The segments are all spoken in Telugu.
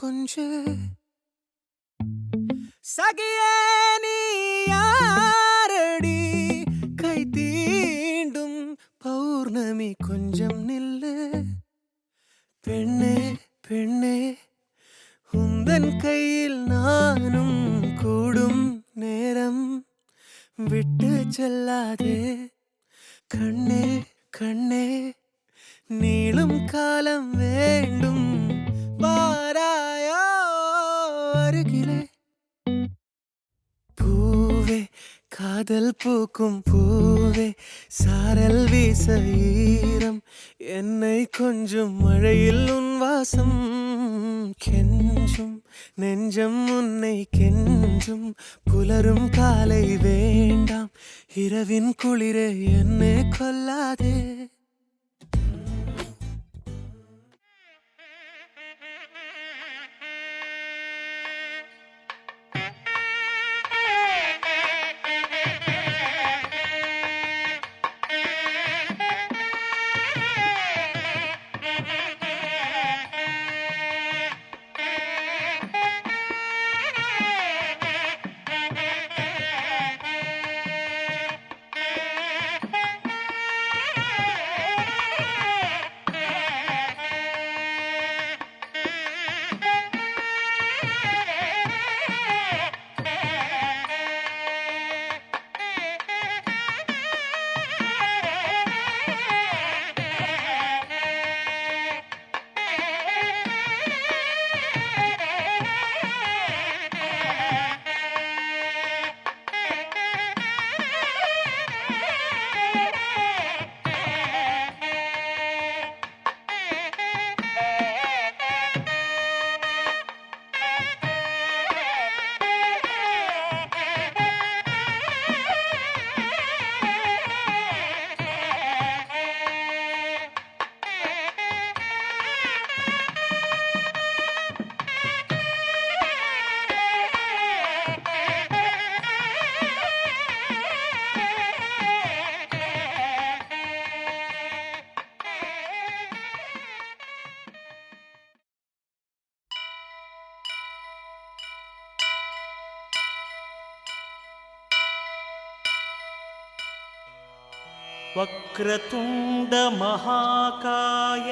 கொஞ்சு சகியே நீ யாரடி கை தீண்டும் பௌர்ணமி கொஞ்சம் நில்லு பெண்ணே பெண்ணே உந்தன் கையில் நானும் கூடும் நேரம் விட்டு செல்லாதே கண்ணே கண்ணே நீளும் காலம் வேண்டும் வாராயோ அருகிலே பூவே காதல் பூக்கும் பூவே சாரல் வீச ஈரம் என்னை கொஞ்சம் மழையில் உன் வாசம் கெஞ்சும் நெஞ்சம் உன்னை கெஞ்சும் புலரும் காலை வேண்டாம் இரவின் குளிரே என்னை கொல்லாதே వక్రతుండ మహాకాయ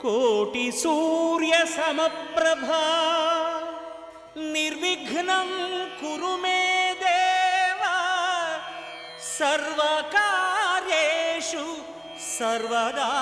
కోటి సూర్య సమప్రభా నిర్విఘ్నం కురు మే దేవా సర్వకార్యేషు సర్వదా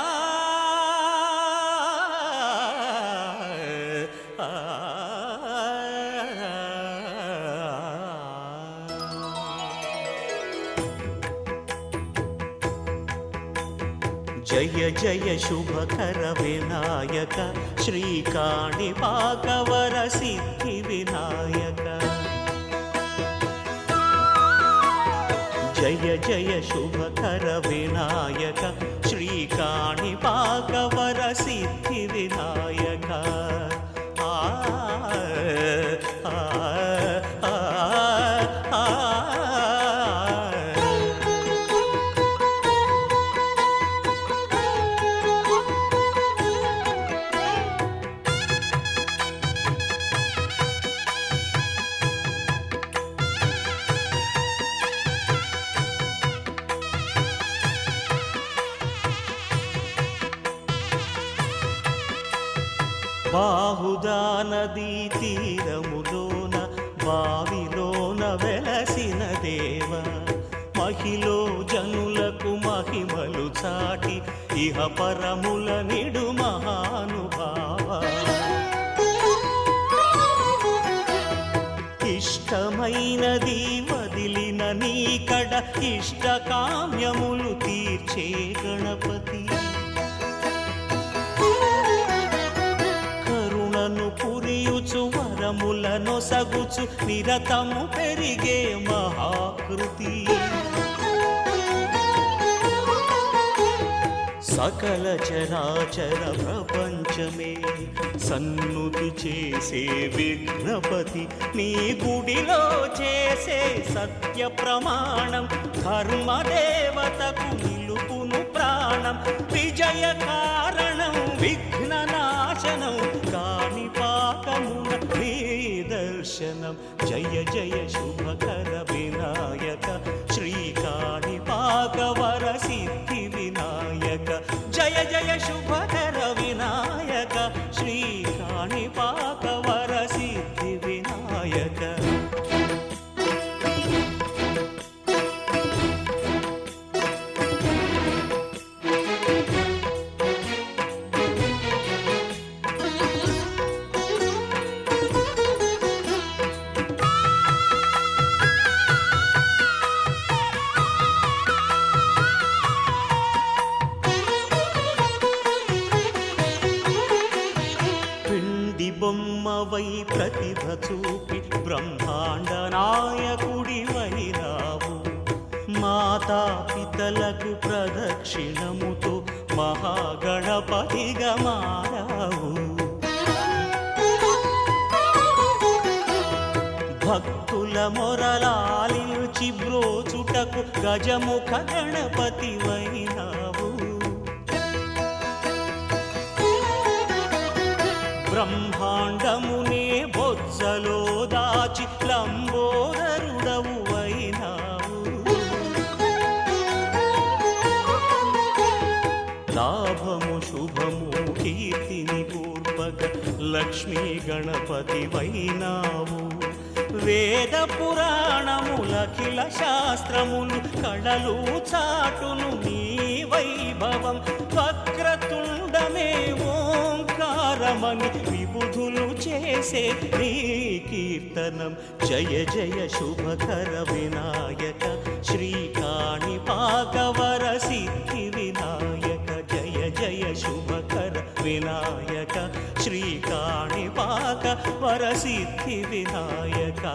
జయ జయ శుభకర వినాయక శ్రీకాణిపాకవర సిద్ధి వినాయక జయ జయ శుభకర వినాయక శ్రీకాణిపాకవర సిద్ధి వినాయక బాహుదా నదీ తీరములోన బావిలోన వెలసిన దేవ మహిలో జనులకు మహిమలు చాటి ఇహ పరముల నిడు మహానుభావ ఇష్టమైనది వదిలిన నీకడ ఇష్ట కామ్యములు తీర్చే గణపతి పురియుచు వరములను సగుచు నిరతము పెరిగే మహాకృతి సకల చరాచర ప్రపంచమే సన్నుతి చేసే విఘ్నపతి నీ గుడిలో చేసే సత్య ప్రమాణం ధర్మదేవతకు నిలుపును ప్రాణం విజయ కారణం విఘ్న నాశనం దర్శనం జయ జయ శుభకర వినాయక శ్రీకాణిపాక వర సిద్ధి వినాయక జయ జయ శుభకర వినాయక శ్రీకాణిపాక వర సిద్ధి వినాయక బొమ్మవై ప్రతిభ చూపి బ్రహ్మాండ నాయకుడి వైరావు మాతా పితలకు ప్రదక్షిణముతో మహాగణపతిగా మారావు భక్తుల మొరలాలించి బ్రోచుటకు గజముఖ గణపతి వైనావు బ్రహ్మాండమునే బొజ్జలో దాచి లంబోదరుడవు అయినావు లాభము శుభము కీర్తిని కూర్పగ లక్ష్మీ గణపతి వైనావు వేద పురాణములఖిల శాస్త్రములు కళలు చాటును నీ వైభవం వక్రతుండమే ఓంకారమని విబుధులు చేసే నీ కీర్తనం జయ జయ శుభకర వినాయక శ్రీకాణిపాక వర సిద్ధి వినాయక జయ జయ శుభకర వినాయక శ్రీకాణిపాక వర సిద్ధి వినాయక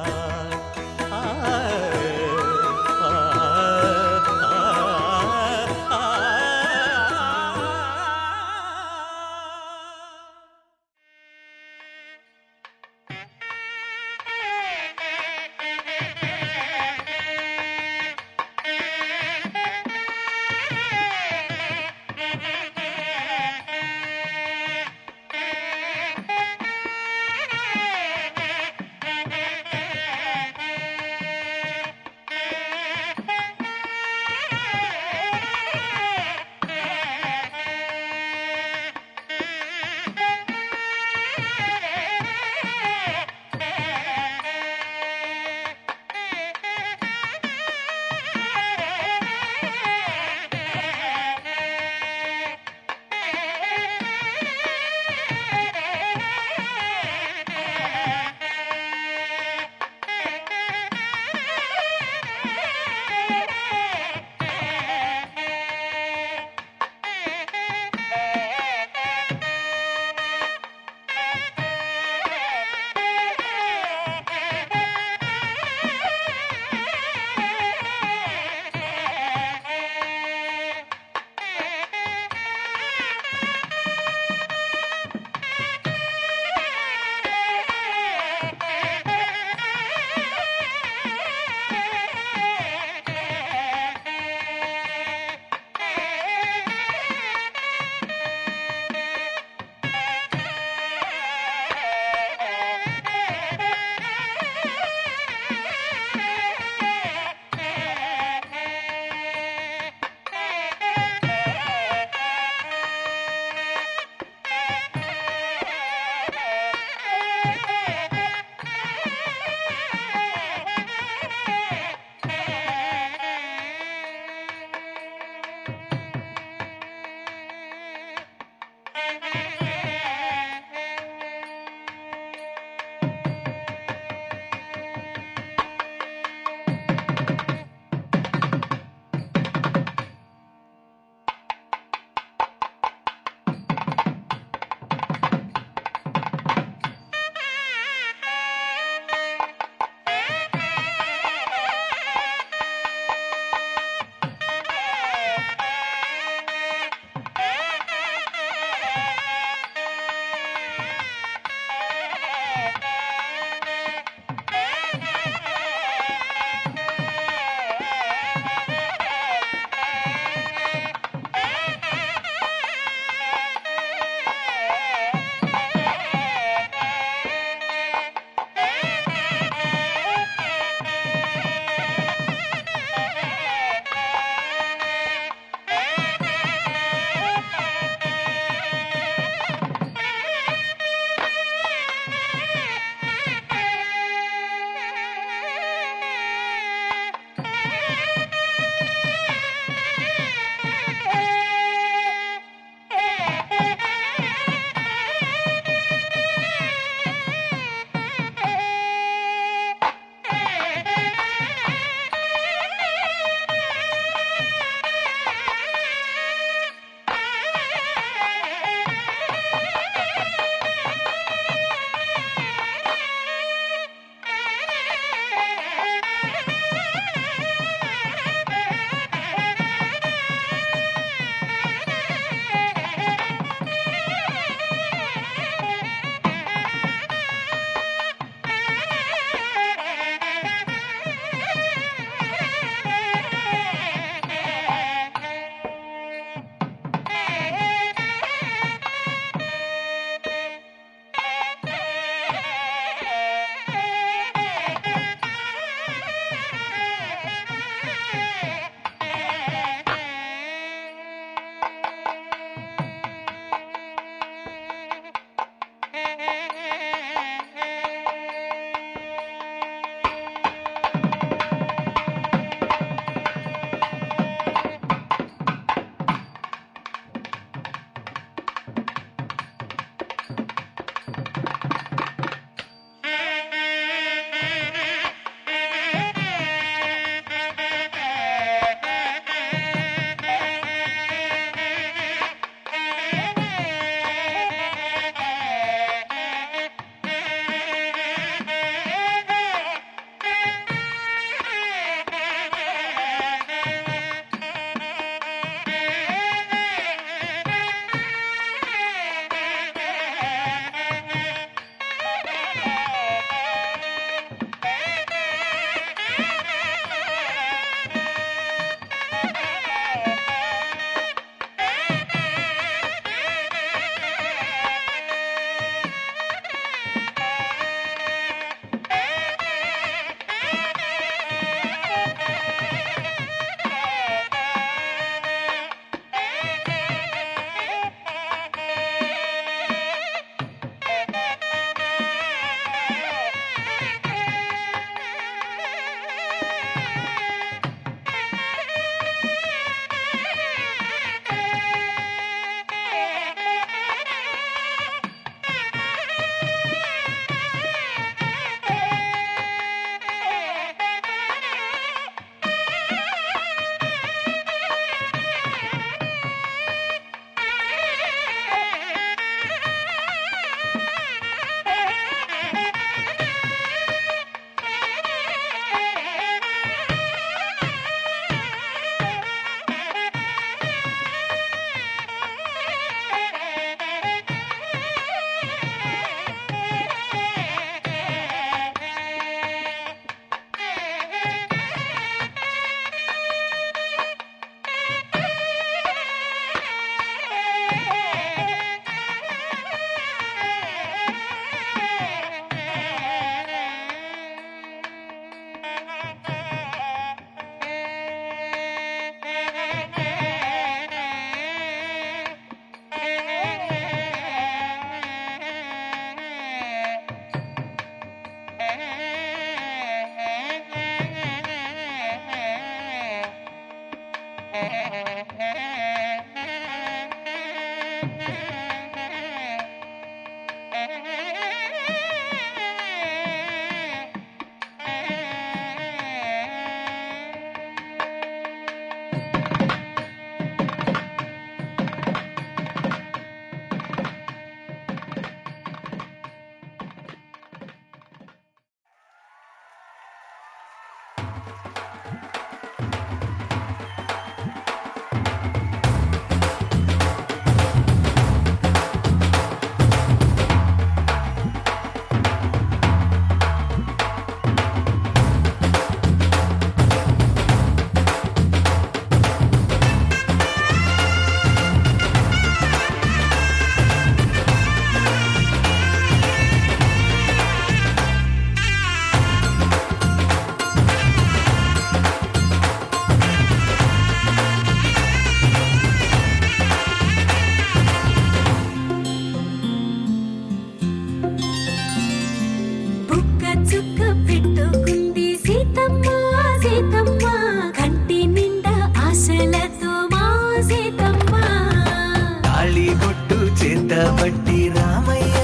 పట్టి రామయ్య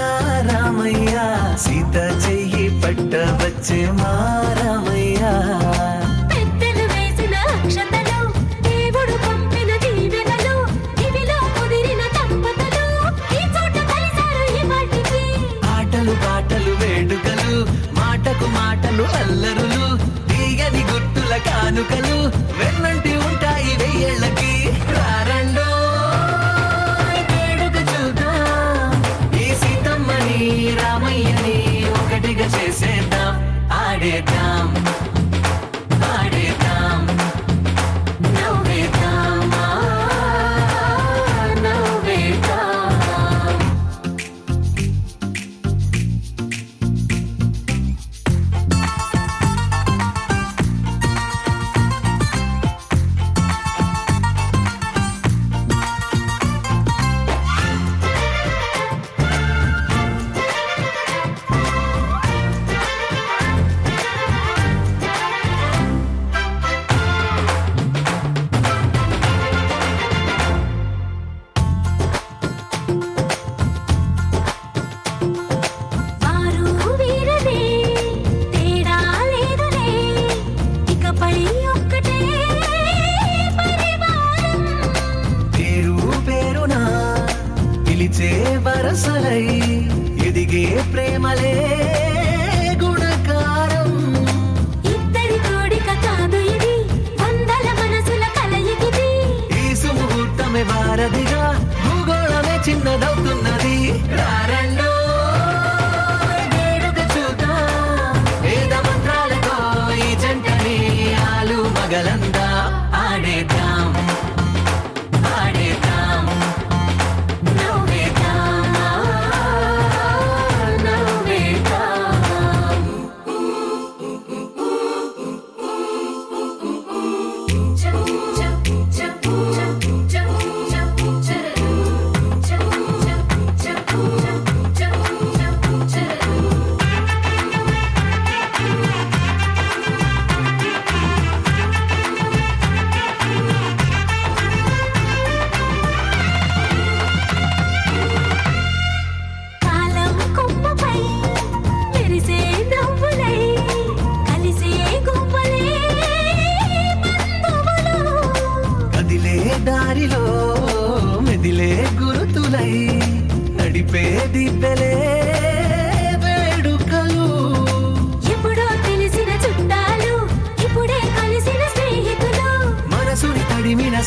రామయ్య సీత చెయ్యి పట్ట వచ్చే మా రామయ్య పెద్దలు వేసిన అక్షతలు దేవుడు పంపిన దీవెనలు ఇవిలో కుదిరిన దంపతులు ఈ చోట కలిసారు ఈ వాటికి ఆటలు పాటలు వేడుకలు మాటకు మాటలు అల్లరులు తీయని గుట్టుల కానుకలు వెన్నంటి ఉంటాయి వెయ్యేళ్ళకి రారండో రామయ్యని ఒకటిగా చేసేద్దాం ఆడేద్దాం ఆడేద్దాం నవ్వేద్దాం నవ్వేద్దాం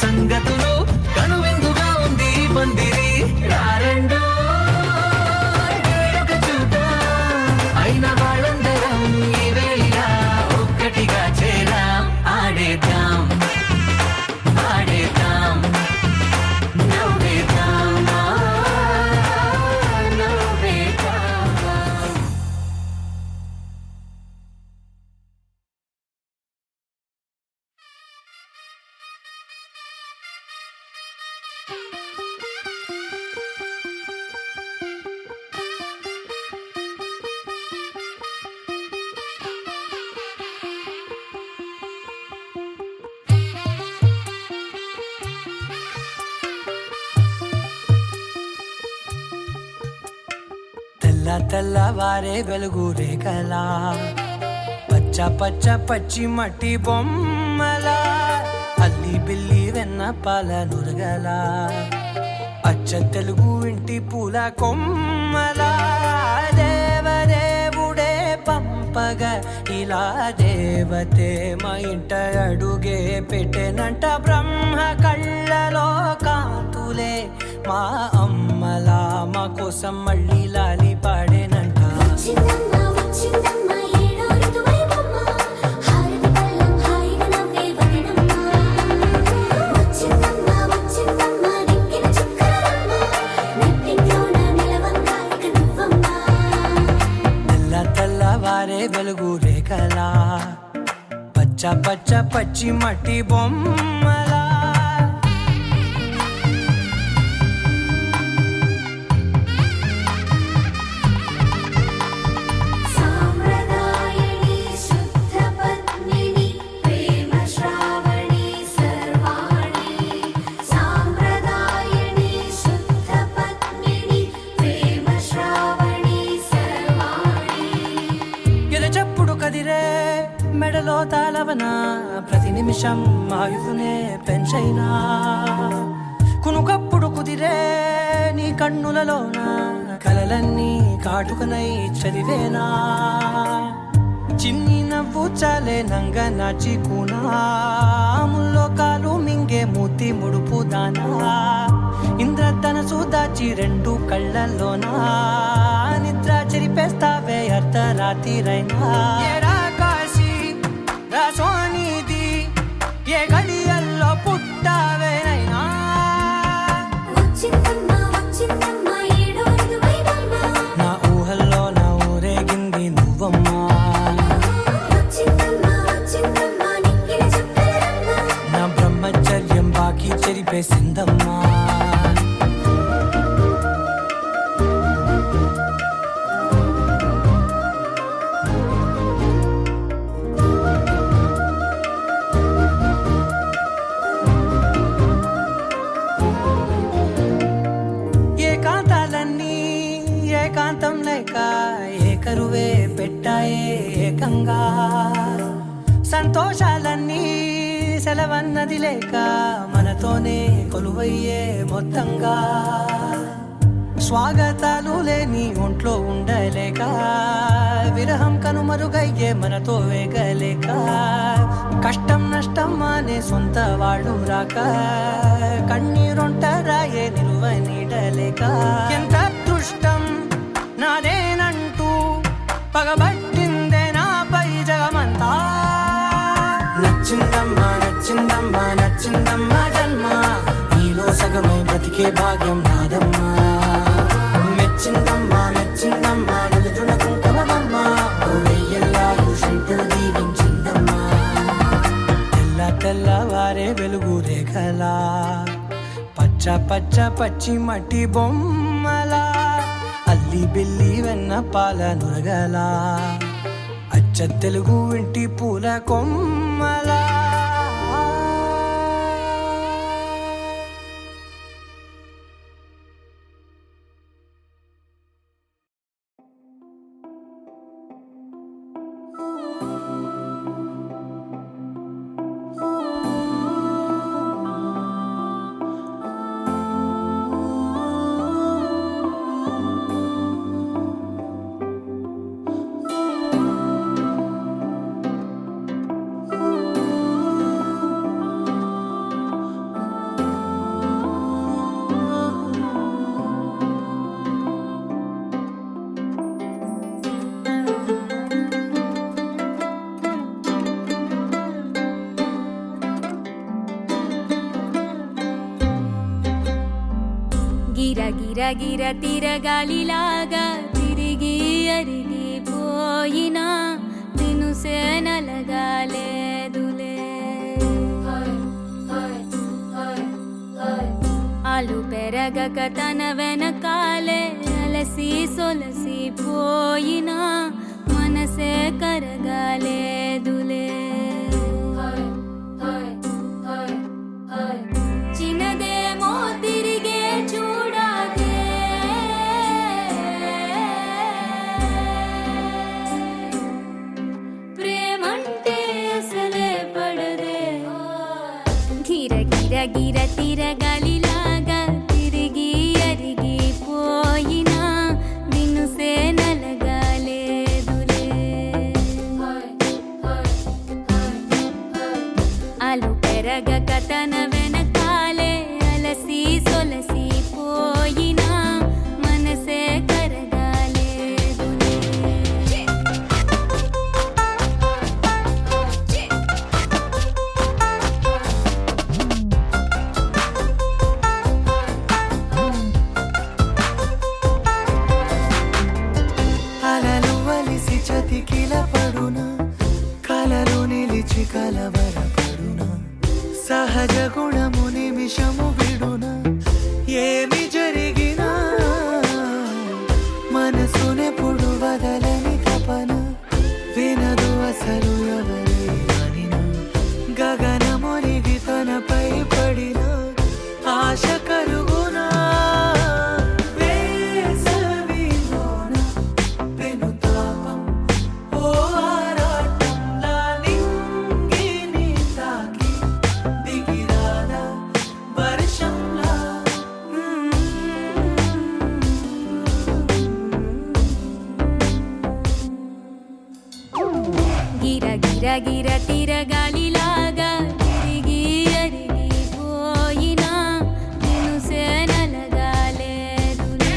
సంగతులు కనువిందుగా ఉంది ఈ పందిరి రారెండో వేడుక చూద్దాం అయిన వాళ్ళందరం ఈ వేళ ఒక్కటిగా చేరాం ఆడేద్దాం ఆడేద్దాం నవ్వేద్దాం నవ్వేద్దాం తెల్లవారే వెలుగు రేఖలా పచ్చ పచ్చ పచ్చి మట్టి బొమ్మలా అల్లి బిల్లి వెన్న పాల నురగలా అచ్చ తెలుగు ఇంటి పూల కొమ్మలా దేవదేవుడే పంపగా ఇలా దేవతే మా ఇంట అడుగే పెట్టెనంట బ్రహ్మ కళ్ళలో కాంతులే మా అమ్మలా మా కోసం మళ్ళీ లాలి పాడేనంట వచ్చిందమ్మ వచ్చిందమ్మ ఏడో ఋతువైవమ్మ హారతి పళ్ళం హాయిగా నవ్వే వదనమ్మ వచ్చిందమ్మ వచ్చిందమ్మ నెక్కిన చుక్కలమ్మ నెట్టింట్లోన నిలవంగా ఇక నువ్వమ్మ తెల్లవారే వెలుగు రేఖలా పచ్చ పచ్చ పచ్చి మట్టి బొమ్మలా సాంప్రదాయని శుద్ధ పద్మిని ప్రేమ శ్రావణి సర్వాణి సాంప్రదాయని శుద్ధ పద్మిని ప్రేమ శ్రావణి సర్వాణి ఎరచప్పుడు కదిరే మెడలో తాళవన ప్రతి నిమిషం ఆయువునే పెంచైనా కునుకప్పుడు కుదిరే నీ కన్నులలోన కలలన్నీ కాటుకనై చదివేనా చిన్ని నవ్వు చాలే నంగ నాచి కూనాముల్లో కాలు మింగే మూతి ముడుపు దానా ఇంద్రధనసు దాచి రెండు కళ్ళల్లోనా నిద్ర చెరిపేస్తావే అర్ధరాత్రిరైనా ఏడా కాశీ రాసోనిది ఏ గడియల్లో పుట్టావేనైనా వచ్చిందమ్మ వచ్చిందమ్మ ఏడో ఋతువైవమ్మ నా ఊహల్లో నా ఊరేగింది నువ్వమ్మా వచ్చిందమ్మ వచ్చిందమ్మ నెక్కిన చుక్కలమ్మ నా బ్రహ్మచర్యం బాకీ చెరిపేసిందమ్మా ఏకాంతాలన్నీ ఏకాంతం లేక ఏకరువే పెట్టాయే ఏకంగా సంతోషాలన్నీ సెలవన్నది లేక మనతోనే కొలువయ్యే మొత్తంగా స్వాగతాలు లేని ఒంట్లో ఉండలేక విరహం కనుమరుగయ్యే మనతో వేగలేక కష్టం నష్టం అనే సొంత వాడు రాక కన్నీరొంటరాయే నిలువ నీడలేక ఎంత అదృష్టం నాదేనంటూ పగబట్టిందే నాపై జగమంతా నచ్చిందమ్మా నచ్చిందమ్మా నచ్చిందమ్మా జన్మ నీలో సగమై బ్రతికే భాగ్యం నాదమ్మా మెచ్చిందమ్మా మెచ్చిందమ్మా నిలుచున్న కుంకుమమ్మా ఓ వెయ్యల్లాలు శంకులు దీవించిందమ్మా తెల్లవారే వెలుగు రేఖలా పచ్చ పచ్చ పచ్చి మట్టి బొమ్మలా అల్లి బిల్లి వెన్న పాల నురగలా అచ్చ తెలుగు ఇంటి పూల కొమ్మలా గిర తిరగాలిలాగా తిరిగి అరిగిపోయినా దినుసే నలగాలేదులే ఆలు పెరగక తన వెనకాలే అలసి సొలసి పోయినా మనసే కరగాలేదులే చిన్నదేమో తిరిగే చూడాదే ప్రేమంటే అసలే పడదే గిర తిరగాలిలాగా తిరిగి అరిగిపోయినా దినుసే నలగాలేదులే ఆలు పెరగక తన వెనకాలే అలసి సొలసి పోయినా మనసే కరగాలేదులే అలలు వలిసి చతికిల పడున కలలు నిలిచి కలవరపడున సహజ గుణము నిమిషము విడున ఏమి జరిగినా మనసునెప్పుడు వదలని తపన వినదు అసలు ఎవరి అనినా గగనమునిగి తనపై పడిన ఆశ కలుగునా వేసవిలోన పెనుతాపం ఓ ఆరాటంలా నింగిని తాకి దిగిరాదా వర్షంలా గిర తిరగాలిలాగా తిరిగి అరిగిపోయినా దినుసే నలగాలేదులే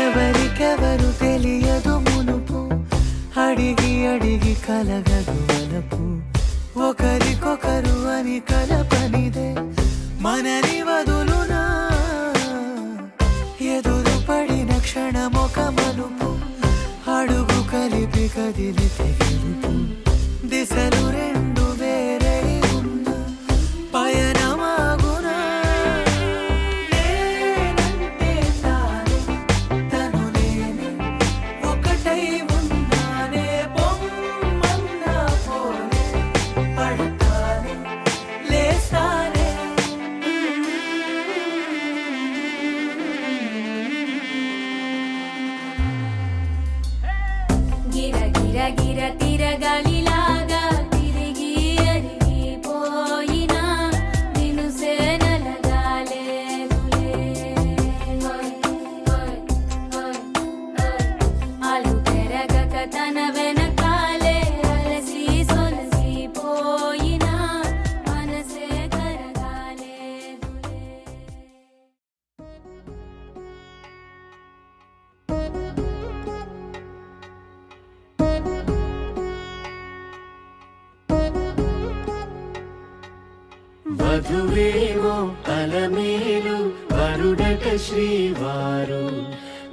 ఎవరికెవరు తెలియదు మునుపు అడిగి అడిగి కలగదు వలపు ఒకరికొకరు అని కలపనిదే మనని వదులునా ఎదురు పడిన క్షణమొక మలుపు అడుగు కలిపి కదిలితే గెలుపు దిశలు రెండు వేరే ఉన్న పయనమాగునా నేనంటే తానే తను నేనే ఒకటై ఉన్నానే బొమ్మన్నా పోలే పడతానే లేస్తానే గిర తిరగాలిలాగా తిరిగి అరిగిపోయినా దినుసే నలగాలేదులే ఆలు పెరగక తన వెనకాలే అలసి సొలసి పోయినా మనసే కరగాలేదులే వధువేమో అలమేలు వరుడట శ్రీవారు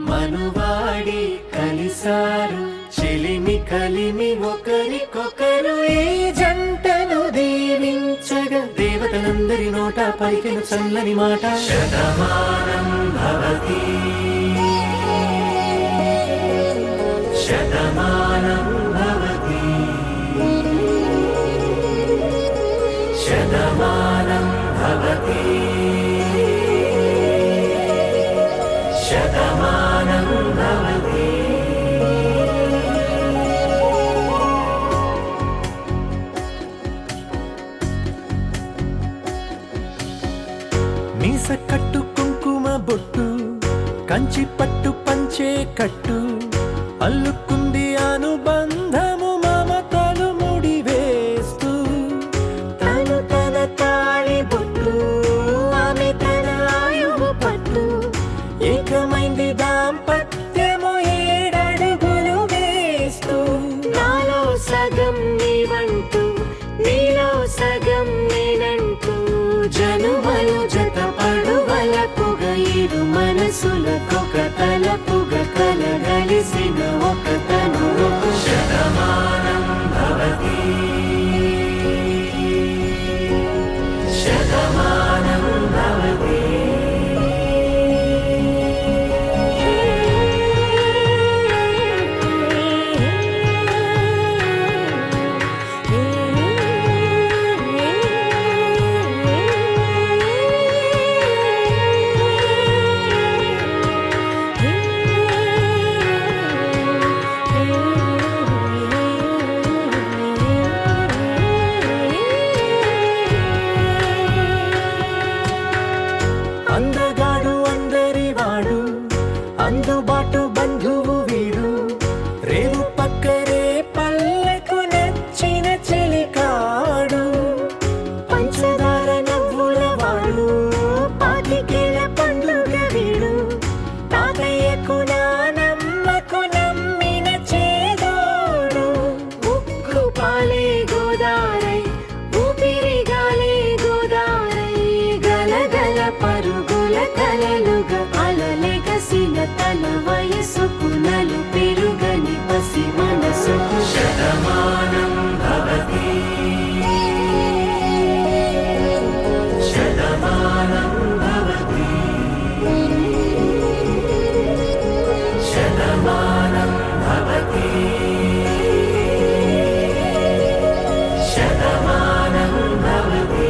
మనువాడి కలిసారు చెలిమి కలిమి ఒకరికొకరు ఈ జంటను దీవించగా దేవతలందరి నోట పలికిన చల్లని మాట శతమానం భవతి శతమానం భవతి శతమానం భవతి శతమానం భవతి మీస కట్టు కుంకుమ బొట్టు కంచి పట్టు పంచ పంచే కట్టు అల్లుకుంది అనుబంధము మమతలు ముడివేస్తూ తను తన తాళి బొట్టు ఆమె తన ఆయువు పట్టు ఏకమైంది దాంపత్యము 7 అడుగులు వేస్తూ నాలో సగం నీవంటూ నీలో సగం నేనంటూ జనుమలు జతపడు వలపుగ ఇరు మనసులకొక తలపుగ కలగలిసిన ఒక తనువు శతమానం భవతి శతమానం భవతి అందగాడు అందరివాడు అందుబాటు బంధువు వీడు రేవు పక్కరే పల్లెకు నచ్చిన చెలికాడు పంచదార నవ్వుల వాడు పాతికేల పండుగ వీడు తాతయ్యకు నానమ్మకు నమ్మిన చేదోడు ఉక్కు పాలే గోదారై ఊపిరిగాలే గోదారై గలగల పరుగుల కలలుగా అలలెగసిన తన వయసుకు నలు పెరుగని పసి మనసుకు శతమానం భవతి శతమానం భవతి శతమానం భవతి శతమానం భవతి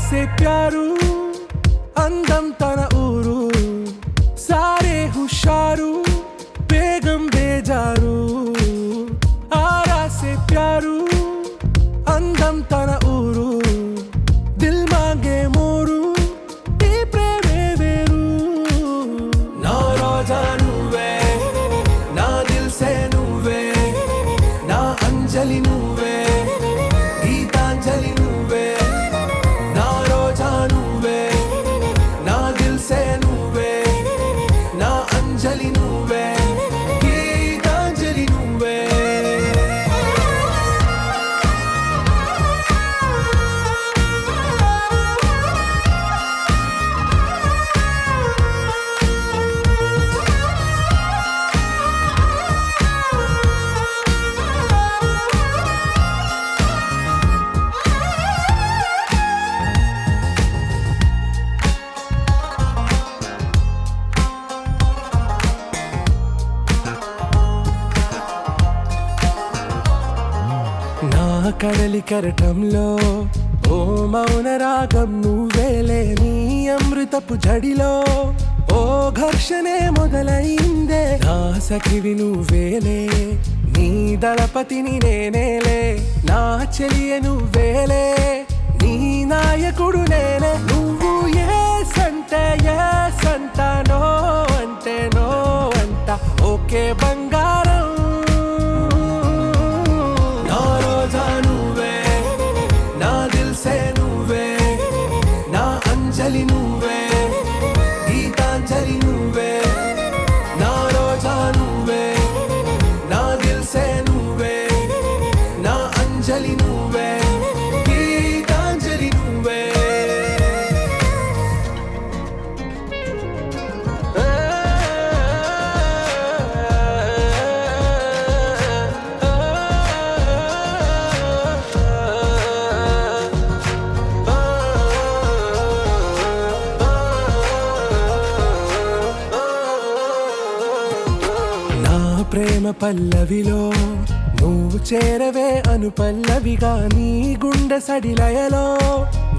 से प्यारू అందం తన ఊరు సారే హుషారు బేగం బేజారు ఆరా సే ప్యారు అందం తన ఊరు దిల్ మాంగే మోరు ఈ ప్రేమే వేరు నా రోజా నువ్వే నా దిల్ సే నువ్వే నా అంజలి నువ్వే గీతాంజలి నువ్వే నా రోజా నువ్వే నా దిల్ సే కడలి కెరటంలో ఓ మౌన రాగం నువ్వేలే, నీ అమృతపు జడిలో ఓ ఘర్షణే మొదలైందే. నా సఖివి నువ్వేలే, నీ దళపతిని నేనేలే, నా చెలియ నువ్వేలే, నీ నాయకుడు నేనే. నువ్వు ఏ సంట నో అంటే నో అంట, ఓకే బంగారం. నా రోజా నువ్వే, నా దిల్సే నువ్వే, నా అంజలి నువ్వే, గీతాంజలి నువ్వే. నా రోజా నువ్వే, నా దిల్సే నువ్వే, నా అంజలి నువ్వే, గీతాంజలి నువ్వే. నా ప్రేమ పల్లవిలో నువ్వు చేరవే అను పల్లవిగా, నీ గుండె సడిలయలో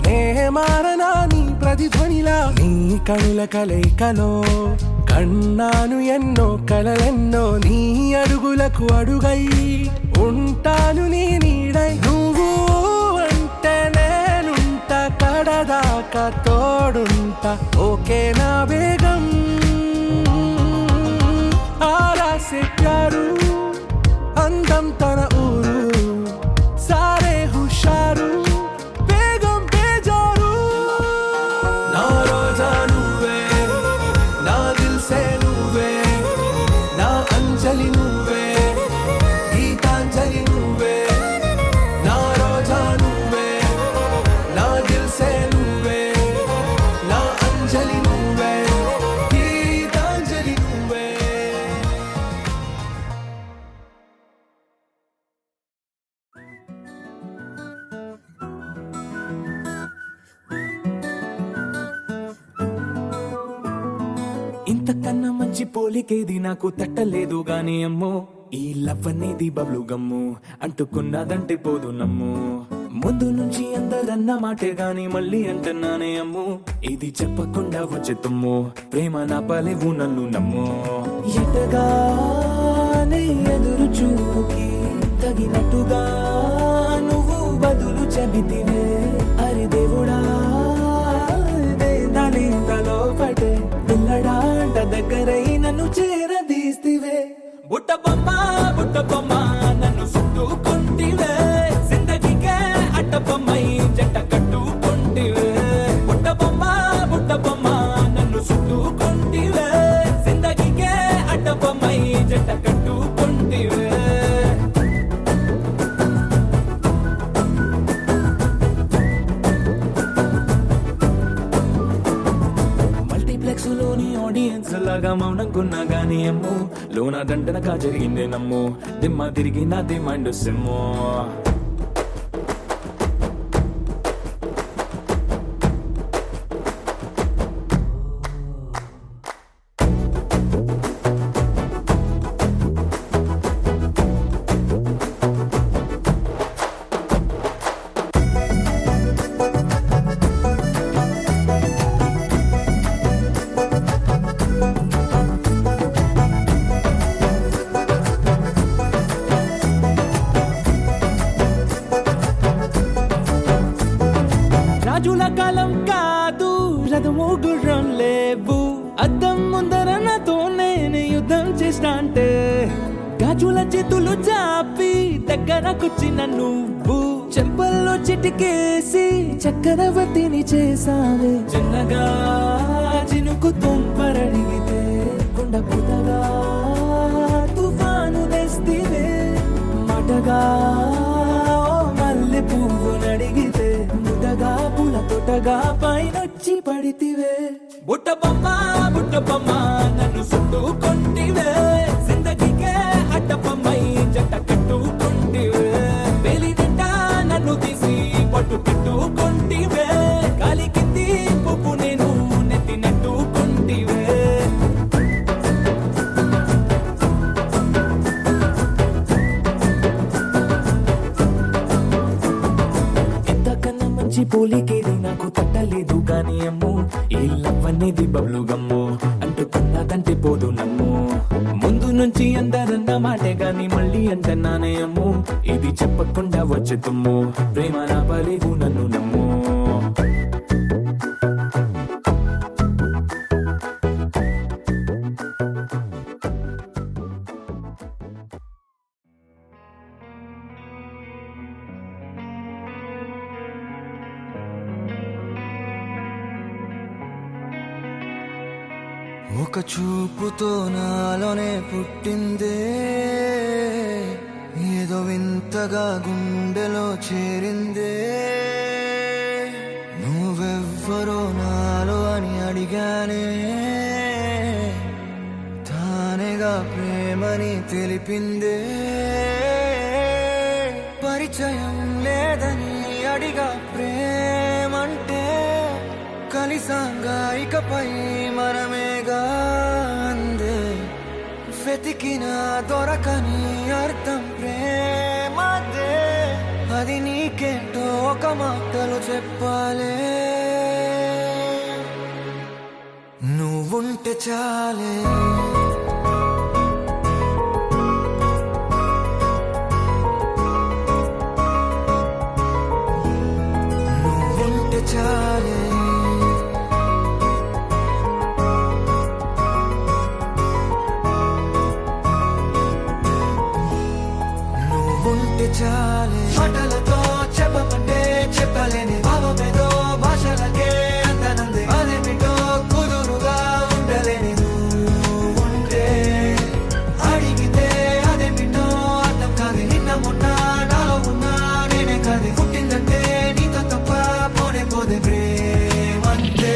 నే మారనా నీ ప్రతిధ్వనిలా. నీ కనుల కలయికలో కన్నాను ఎన్నో కలలెన్నో, నీ అడుగులకు అడుగై ఉంటాను నీ నీడై. నువ్వు అంటే నేనుంట కడదాకా తోడుంటా, ఓకే నా బేగం. ఆరా సే ప్యారు అందం తన ఊరు, సారే హుషారు బేగం బేజారు. నా రోజా నువ్వే, నా దిల్సే నువ్వే, నా అంజలి నువ్వే, గీతాంజలి నువ్వే. నా రోజా నువ్వే, నా దిల్సే నువ్వే, నా అంజలి నువ్వే, గీతాంజలి నువ్వే. ఇంతకన్నా మంచి పోలికేది నాకు తట్టలేదు గాని అమ్మో, ఈ లవ్ అనేది బబ్లు గమ్ము, అంటుకున్నదంటే పోదు నమ్ము. ముందు నుంచి అందరన్న మాటే గాని మళ్ళీ అంటున్నానే అమ్ము, ఇది చెప్పకుండా వచ్చే తుమ్ము, ప్రేమ నా పలేవు నన్ను నమ్ము. ఎటగానే ఎదురు చూపుకి తగినట్టుగా నువ్వు బదులు చెబితివే. అరి దేవుడా దానింతలో పడే పిల్లడాంట దగ్గరై నన్ను చేరదీస్తివే. బుట్ట బొమ్మ నన్ను చుట్టుకుంటివే, జిందగీకే అట్ట బొమ్మై జంట కట్టుకుంటివే. బుట్ట బొమ్మ నన్ను చుట్టుకుంటివే, జిందగీకే అట్ట బొమ్మై జంట కట్టుకుంటివే. మల్టీప్లెక్స్ లోని ఆడియన్స్ లాగా మౌనంకున్నా గానీ అమ్ము, లోన దండనగా జరిగిందే నమ్ము, దిమ్మ తిరిగి నాది మైండ్ సిమ్ము. రాజుల కాలం కాదు, రథము గుర్రం లేవు, అద్దం ముందర నాతో నేను యుద్ధం చేస్తా అంటే, గాజుల చేతులు చాపి దగ్గరకొచ్చిన నువ్వు, చెంపల్లో చిటికేసి చక్రవర్తిని చేసావే. చిన్నగా చినుకు తుంపరడిగితే కొండ పుటగా తుఫాను తెస్తివే. మాటగా మల్లె పువ్వు నడిగితే ముదగా పుల తొటగా పైనొచ్చి పడితివే. బుట్ట బొమ్మ నన్ను చుట్టుకుంటివే, జిందగీకే అట్ట బొమ్మై జంట కట్టుకుంటివే. వేలి నిండా నన్ను తీసి పట్టు పెట్టుకుంటివే, గాలి కింది పువ్వు నేను నెత్తి నెట్టుకుంటివే. తాకేది నాకు తట్టలేదు గాని అమ్మో ఈ లవ్ అనేది బబ్లు గమ్ము అంటుకున్నదంటే పోదు నమ్ము ముందు నుంచి అందరన్న మాటే గాని మళ్ళీ అంటున్నానే అమ్ము ఇది చెప్పకుండా వచ్చే తుమ్ము ప్రేమ నాపలేవు నన్ను నమ్ము ఒక చూపుతో నాలోనే పుట్టిందే ఏదో వింతగా గుండెలో చేరిందే నువ్వెవ్వరో నాలో అని అడిగానే తానేగా ప్రేమని తెలిపిందే పరిచయం లేదని అడిగా ప్రేమంటే కలిసాంగా ఇకపై మనమేగా అందే వెతికినా దొరకని అర్థం ప్రేమదే అది నీకేంటో ఒక మాటలు చెప్పాలే నువ్వుంటే చాలే నువ్వుంటే చాలే చాలే మాటలతో చెప్పమంటే చెప్పలేని భావమేదో భాషలకే అందనందే అదేమిటో కుదురుగా ఉండలేని ఉంటే అడిగితే అదేమిటో అర్థం కాదు నిన్న మొన్న నాలో ఉన్నా నేనే కాదు పుట్టిందంటే నీతో తప్ప పోనే పోదే ప్రేమంతే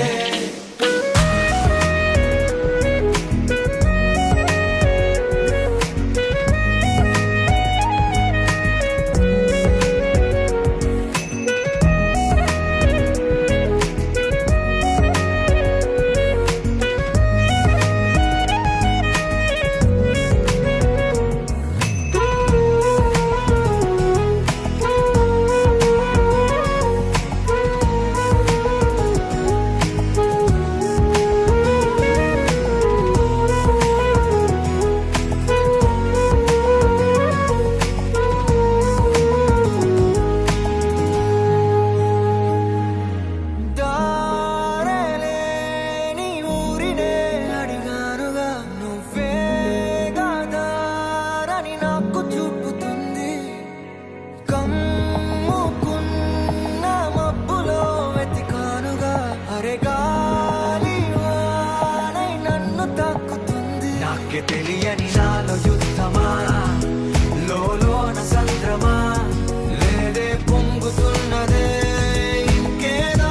తెలియని నాలో యుద్ధమా లోన సంద్రమా లేదే పొంగుతున్నదే ఇంకేదో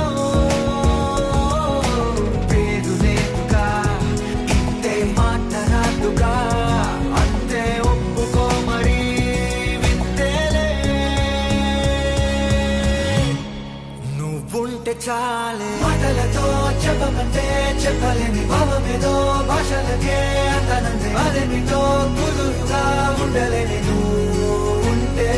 పేరు లేదుగా ఇంతే మాట్లాడుగా అంతే ఒప్పుకో మరి వింతేలే నువ్వుంటే చాలే మాటలతో చెప్పమంటే చెప్పలేని భావమేదో భాషలకే అందనందే అదేమిటో కుదురుగా ఉండలేని ఉంటే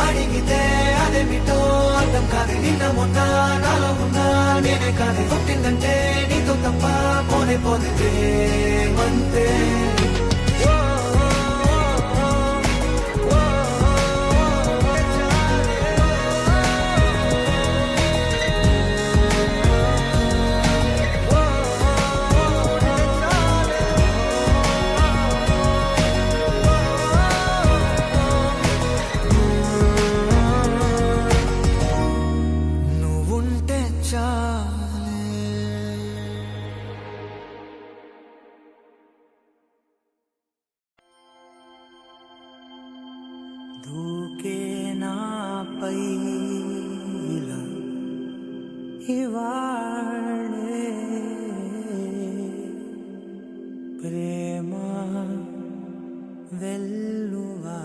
అడిగితే అదేమిటో అర్థం కాదు నిన్న మొన్న నాలో ఉన్నా నేనే కాదు పుట్టిందంటే నీతో తప్ప పోనే పోతే అంతే దూకే నాపై ఇలా ఇవాళే ప్రేమ వెల్లువా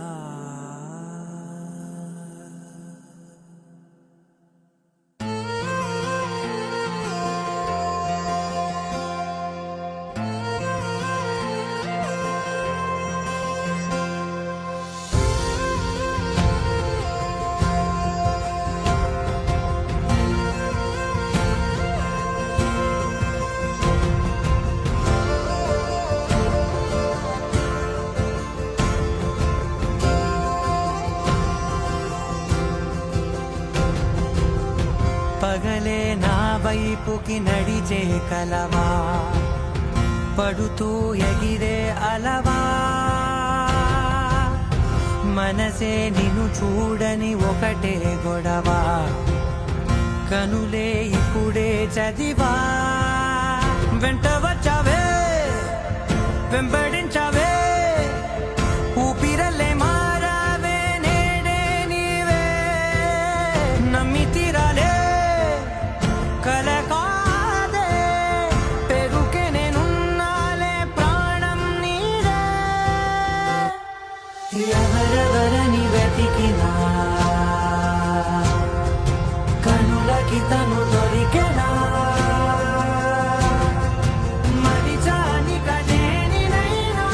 కలలే నా వైపుకి నడిచే కలవా పడుతూ ఎగిరే అలవా మనసే నిన్ను చూడని ఒకటే గొడవ కనులే ఇప్పుడే చదివా వెంట వచ్చావే వెంబడించావే ఊపిరల్లే మారావే నేడే నీవే నమ్మి తీరాలే కల కాదే పెరుకే నేనున్నాలే ప్రాణం నీదే ఎవరెవరని వెతికినా కనులకి తను దొరికెనా మరిచాని కదేనినైనా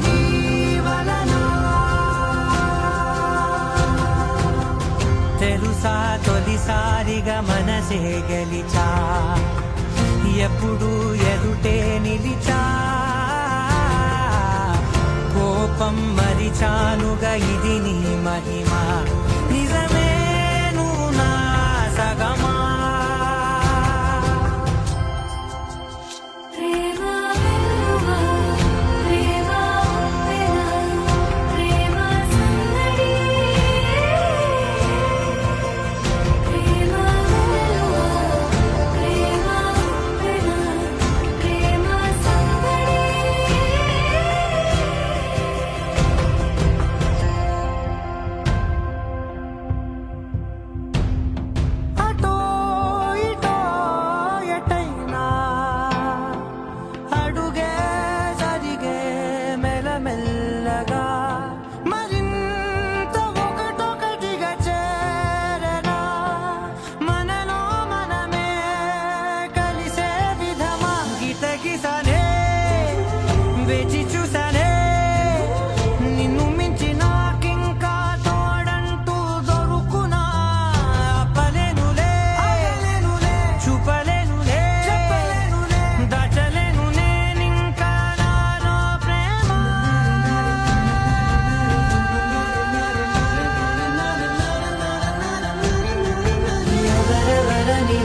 నీ వలన తెలుసా తొలిసారిగా మనసే గెలిచా ఎప్పుడు ఎదుటే నిలిచా కోపం మరిచానుగా ఇది నీ మహిమ నిజమే నువ్వు నా సగమా ప్రేమ వెలుగా ప్రేమ ఉప్పెన ప్రేమ సందడి ప్రేమ వెలుగా ప్రేమ ఉప్పెన ప్రేమ సందడి అటో ఇటో ఎటైనా అడుగే జరిగే మెల్లమెల్లగా మరింత ఒకటొకటిగా చేరనా మనలో మనమే కలిసే విధమా గితగిసనే వేచి చూసానే నిన్ను మించి నాకింకా తోడంటూ దొరుకునా ఆపలేనులే చూపలేనులే దాచలేను నేనింకా నాలో ప్రేమ ఎవరెవరని